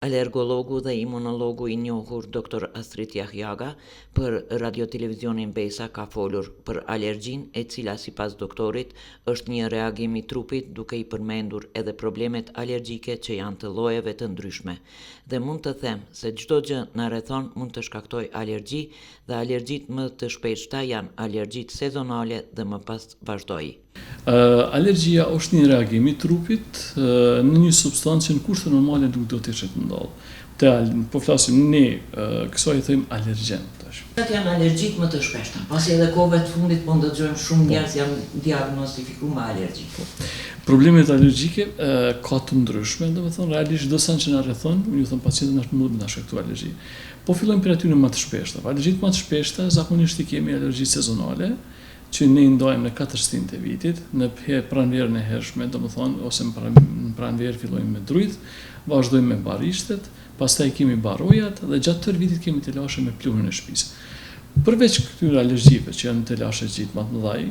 Alergologu dhe imunologu I njohur Dr. Astrid Jahjaga për Radio-Televizionin Besa ka folur për alergjin e cila sipas doktorit është një reagim I trupit duke I përmendur edhe problemet alergjike që janë të llojeve të ndryshme. Dhe mund të them se çdo gjë na rrethon mund të shkaktojë alergji dhe alergjit më të shpeshta janë alergjit sezonale dhe më pas vazhdoi. Alergjia është një reagim I trupit në një substancë që në kushte normale nuk do të ishte ndodhur. Po flasim ne kësaj I thojmë alergjen tash. Cilat janë alergjit më të shpeshta? Pasi edhe kohëve të fundit po ndëgjojmë shumë njerëz janë diagnostifikuar me alergji. Problemet alergjike ka të ndryshme, domethënë realisht çdo sa që na rrethon, ju thon pacientët na mund na shkaktojë alergji. Po fillojmë për aty në më të shpeshta. Alergjit më të shpeshta zakonisht I kemi alergji sezonale, që ne I ndajmë në 4 stinët e vitit, në pranverën e hershme, domethënë ose në pranverë fillojmë me drujt, vazhdojmë me barishtet, pastaj kemi barojat dhe gjatë tërë vitit kemi të lashe me pluhrin e shtëpisë. Përveç këtyre alergjive që janë të lashe gjithë më të mëdhaj,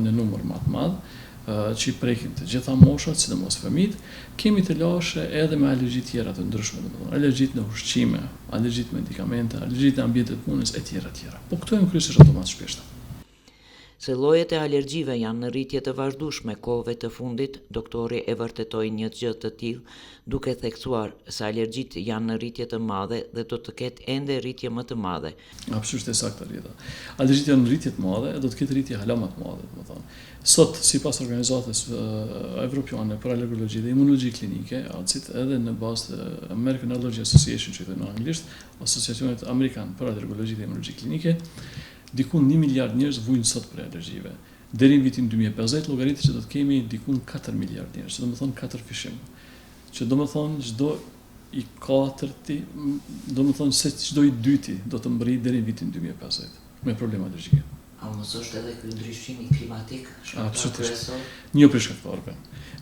në numër më të madh, që I prekin të gjitha moshat, sidomos fëmijët, kemi të lashe edhe me alergji tjera të ndryshme, domethënë alergjit në ushqime, alergjit në medikamente, alergjit në ambientet punës etj. Po këto janë kryesisht ato më të shpeshta. Se llojet e alergjive janë në rritje të vazhdueshme kohëve të fundit, doktori e vërtetoi një gjë të tillë, duke theksuar se alergjit janë në rritje të madhe dhe do të ketë ende rritje më të madhe. Absolutisht saktë Rita. Alergjit janë në rritje të madhe e do të ketë rritje hala më të madhe, domethënë. Sot sipas organizatës evropiane për alergologji dhe imunologji klinike, ACIT, edhe në bazë të American Allergy Association, që thonë në anglisht, Asociacionit Amerikan për alergologji dhe imunologji klinike, dikun 1 miliard njerëz vujnë sot për alergjive. Deri në vitin 2050 llogaritet që do të kemi dikun 4 miliard njerëz, që domethënë 4 fishim. Që domethënë çdo I katërti, domethënë se çdo I dyti do të mbërrijë deri në vitin 2050 me probleme alergjike. A mos është edhe ky ndryshimi klimatik shkaktar kryesor? Një prej shkaktarëve.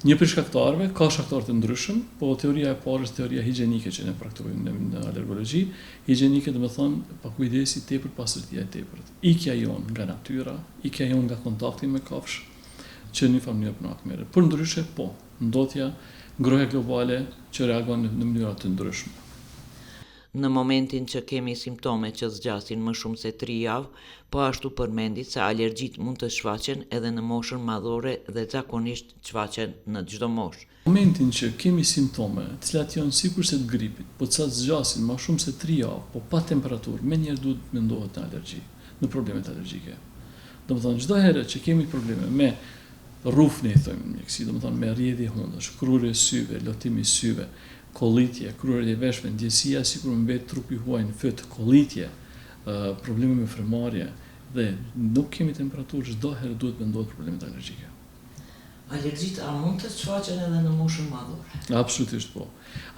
Një prej shkaktarëve ka shkaktarë të ndryshëm, po teoria e parë është teoria higjienike që ne praktikojmë në alergologji. Higjienike domethënë pa kujdesi tepër pastërtia e tepërt. Ikja jon nga natyra, ikja jon nga kontakti me kafsh, që në mënyrë pranakmere. Por ndryshe po, ndotja, ngrohja globale që reagon në mënyra të ndryshme. Në momentin që kemi simptome që zgjasin më shumë se 3 javë, po ashtu përmendi se alergjit mund të shfaqen edhe në moshën madhore dhe zakonisht shfaqen në çdo moshë. Në momentin që kemi simptome, të cilat janë sikurse të gripit, po të cilat zgjasin më shumë se 3 javë, po pa temperaturë, menjëherë duhet mendohet në alergji, në problemet alergjike. Domethënë çdo herë që kemi probleme me rrufnë, I thojmë në mjeksi, domethënë me rrjedhje hundësh, krurje syve, lotimi syve, kollitje, krurje e veshve, ndjesia sikur mbet trupi huaj në fyt, kollitje, probleme me frymarrje dhe nuk kemi temperaturë, çdo herë duhet mendohet problemet alergjike. Alergjit a mund të shfaqen edhe në moshën madhore? Absolutisht po.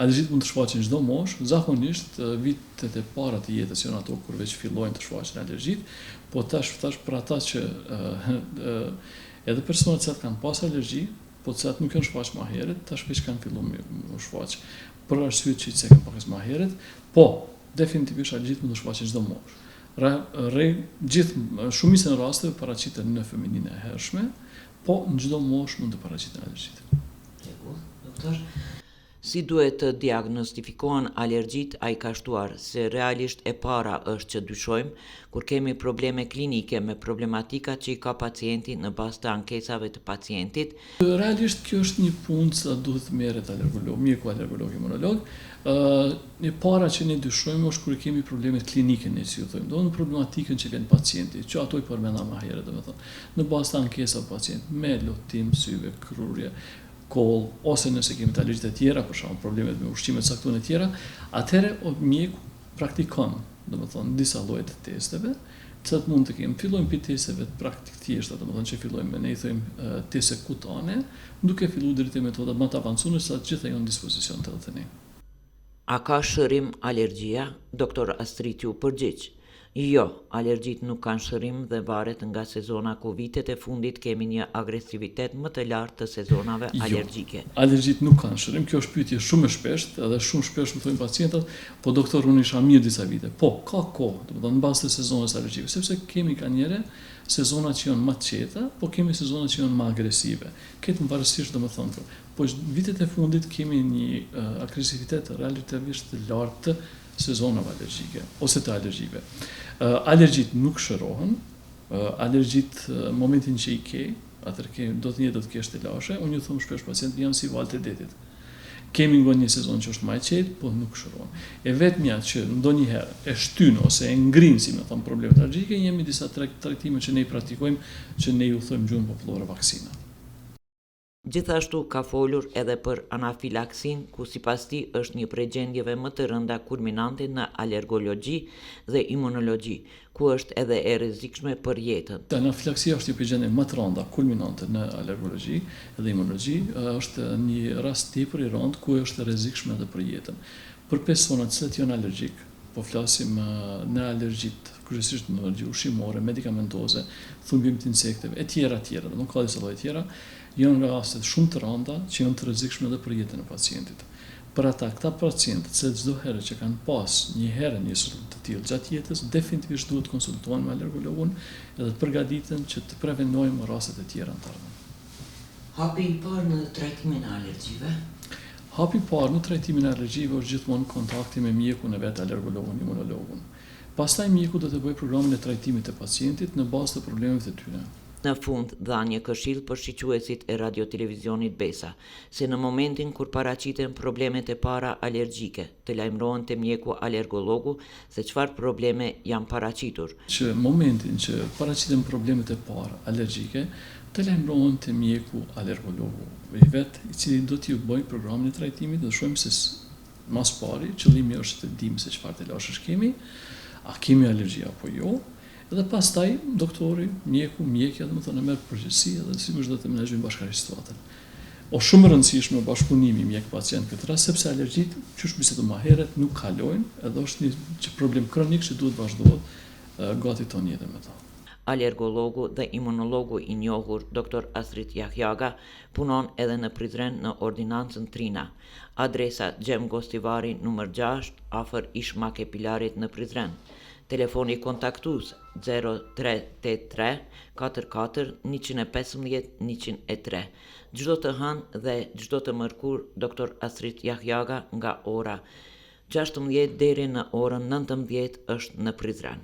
Alergjit mund të shfaqen çdo moshë, zakonisht vitet e para të jetës janë ato kur veç fillojnë të shfaqen alergjit, po tash për ata që edhe personat që kanë pas alergji, po të cilat nuk janë shfaq më herët, tash veç kanë filluar me shfaq. Për arsye që se kanë pas më herët, po definitivisht alergjit mund të shfaqen çdo moshë. Shumicën e rasteve paraqiten në femininë e hershme, po në çdo moshë mund të paraqiten alergjit. Doktor, si duhet të diagnostifikohen alergjit, ai ka shtuar se realisht e para është që dyshojmë kur kemi probleme klinike me problematika që I ka pacienti në bazë të ankesave të pacientit. Realisht kjo është një punë që duhet të merret alergolog, mjeku alergolog imunolog. E para që ne dyshojmë është kur kemi problemet klinike, ne si ju thojmë, do në problematikën që vjen pacienti, që ato I përmenda më herët, domethënë, në bazë të ankesave pacientit, me lotim syve, krurje, koll, ose nëse kemi të alergjit e tjera, për shembull problemet me ushqimet caktuara e tjera, atëherë mjeku praktikon, domethënë disa lloje të testeve, që mund të kemi. Fillojmë pi testeve praktik thjeshta, domethënë që fillojmë me ne I thojmë teste kutane, duke filluar deri te metodat më të avancuara sa të gjitha janë në dispozicion të ne. A ka shërim alergjia? Doktor Astrid ju përgjigj. Jo, alergjit nuk kanë shërim dhe varet nga sezona ku vitet e fundit kemi një agresivitet më të lartë të sezonave alergjike. Alergjit nuk kanë shërim, kjo është pyetje shumë e shpeshtë, edhe shumë shpesh më thojnë pacientët, po doktor unë isha mirë disa vite. Po, ka kohë, domethënë në bazë të sezonës alergjike, sepse kemi kanjëre sezona që janë më të qeta, po kemi sezona që janë më agresive. Këtë më varësisht domethënë po vitet e fundit kemi një agresivitet relativisht të lartë të sezonave alergjike ose të alergjive. Alergjit nuk shërohen, alergjit momentin që i ke, atër do të kesh të lashe, unë ju thëmë shpesh pacientë janë si valët e detit. Kemi ngon një sezon që është më i qetë, po nuk shërohen. E vetmja që ndonjëherë e shtyn ose e ngrin, si me thëmë, problemet alergjike, jemi disa trajtime që ne i praktikojmë, që ne ju thëmë gjuhën popullore vaksina. Gjithashtu ka folur edhe për anafilaksin, ku sipas tij është një prej gjendjeve më të rënda kulminante në alergologji dhe imunologji, ku është edhe e rrezikshme për jetën. Anafilaksia është një prej gjendjeve më të rënda kulminante në alergologji dhe imunologji, është një rast tepër i rëndë ku është e rrezikshme edhe për jetën. Për personat që janë alergjik, po flasim në alergjit, kryesisht në alergji ushqimore, medikamentoze, thumbim të insekteve, e tjera, nuk ka disa lloje tjera, janë rastet shumë të rënda që janë të rrezikshme edhe për jetën e pacientit. Për këta pacientë që çdo herë që kanë pas një herë një rezultat të tillë gjatë jetës, definitivisht duhet të konsultohen me alergologun edhe të përgatiten që të prevenojmë rastet e tjera të ardhmen. Hapi i parë në trajtimin e alergjive? Hapi i parë në trajtimin e alergjive është gjithmonë kontakti me mjekun e vet, alergologun, imunologun. Pastaj mjeku do të bëjë programin e trajtimit të pacientit në bazë të problemeve të tyre. Në fund, dha një këshill për shiquesit e radio-televizionit Besa, se në momentin kur paraqiten problemet e para alergjike, të lajmërohen te mjeku alergologu se çfarë probleme janë paraqitur. Që momentin që paraqiten problemet e para alergjike, të lajmërohen te mjeku alergologu i vet, i cili do t'ju bëjë programin e trajtimit dhe shohim se mas pari qëllimi është të dimë se çfarë të lashësh kemi, a kemi alergji apo jo. Dhe pastaj doktori, mjekja, domethënë merr përgjegjësi dhe sigurisht do të menaxhojmë bashkërisht situatën. Është shumë e rëndësishme bashkëpunimi mjek-pacient këtë rast sepse alergjit, çu bisedojmë më herët, nuk kalojnë, edhe është një problem kronik që duhet vazhdohet gati tonë jetën me ta. Alergologu dhe imunologu i njohur Dr. Astrit Jahjaga punon edhe në Prizren në ordinancën Trina. Adresa Gjem Gostivari nr. 6 afër Ish Makepilarit në Prizren. Telefoni kontaktues 0383 44 115 103. Çdo të hënë dhe çdo të mërkur Dr. Astrit Jahjaga nga ora 16 deri në orën 19 është në Prizren.